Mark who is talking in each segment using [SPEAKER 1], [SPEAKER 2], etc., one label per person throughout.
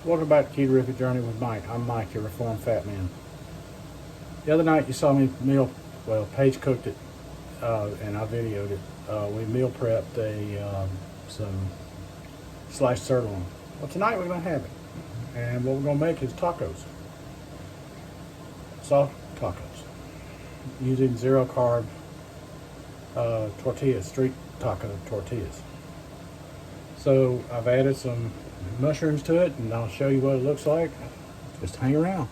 [SPEAKER 1] Welcome back to Keto Journey with Mike. I'm Mike, your reformed fat man. The other night you saw me Paige cooked it and I videoed it. We meal prepped some sliced sirloin. Well, tonight we're going to have it. And what we're going to make is tacos. Soft tacos. Using zero carb tortillas, street taco tortillas. So I've added some mushrooms to it and I'll show you what it looks like. Just hang around.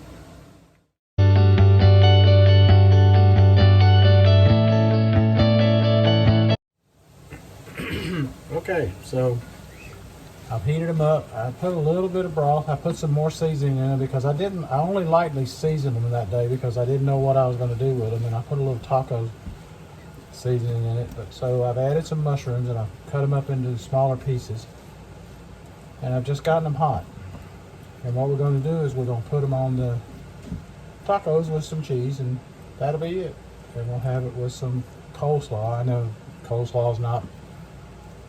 [SPEAKER 1] Okay, so I've heated them up. I put a little bit of broth. I put some more seasoning in them because I only lightly seasoned them that day because I didn't know what I was going to do with them, and I put a little taco seasoning in it. But so I've added some mushrooms and I've cut them up into smaller pieces, and I've just gotten them hot. And what we're going to do is we're going to put them on the tacos with some cheese, and that'll be it. And we'll have it with some coleslaw. I know coleslaw is not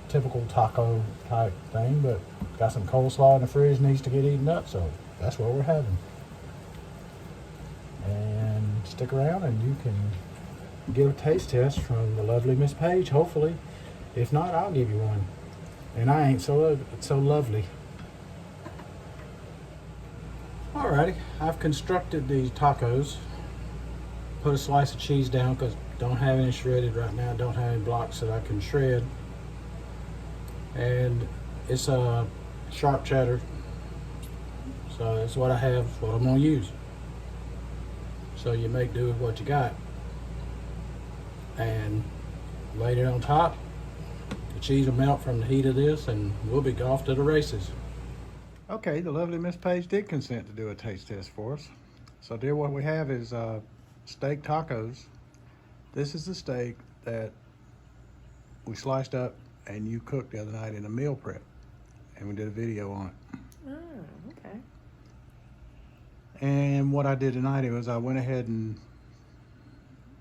[SPEAKER 1] typical taco type thing, but got some coleslaw in the fridge, needs to get eaten up, so that's what we're having. And stick around and you can get a taste test from the lovely Miss Paige, hopefully. If not, I'll give you one. And I ain't so lovely. Alrighty, I've constructed these tacos. Put a slice of cheese down because don't have any shredded right now. Don't have any blocks that I can shred. And it's a sharp cheddar, so that's what I have, what I'm going to use. So you make do with what you got, and lay it on top. The cheese will melt from the heat of this, and we'll be off to the races. Okay, the lovely Miss Paige did consent to do a taste test for us. So dear, what we have is steak tacos. This is the steak that we sliced up and you cooked the other night in a meal prep, and we did a video on it.
[SPEAKER 2] Oh, okay.
[SPEAKER 1] And what I did tonight was I went ahead and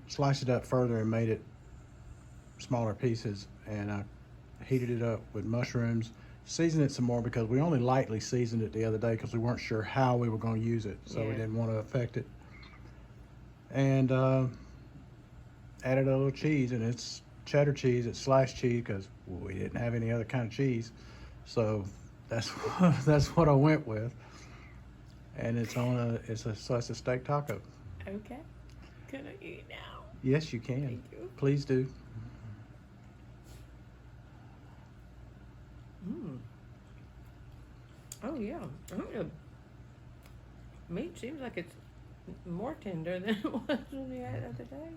[SPEAKER 1] sliced it up further and made it smaller pieces, and I heated it up with mushrooms, seasoned it some more because we only lightly seasoned it the other day because we weren't sure how we were going to use it, so we didn't want to affect it. And added a little cheese, and it's cheddar cheese, it's sliced cheese because we didn't have any other kind of cheese, so that's what I went with. And it's a steak taco.
[SPEAKER 2] Okay. Can I eat now?
[SPEAKER 1] Yes, you can.
[SPEAKER 2] Thank you.
[SPEAKER 1] Please do.
[SPEAKER 2] Oh yeah. The meat seems like it's more tender than it was when we had it the other day.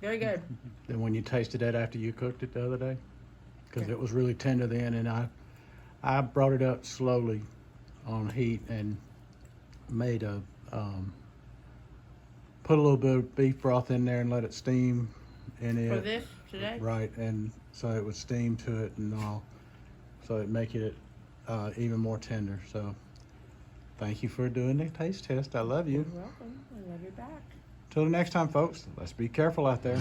[SPEAKER 2] Very good.
[SPEAKER 1] Then when you tasted it after you cooked it the other day, because it was really tender then, and I brought it up slowly on heat and made put a little bit of beef broth in there and let it steam in it.
[SPEAKER 2] For this today?
[SPEAKER 1] Right, and so it would steam to it and all, so it make it even more tender. So thank you for doing the taste test. I love you.
[SPEAKER 2] You're welcome. I love you back.
[SPEAKER 1] Till the next time, folks, let's be careful out there.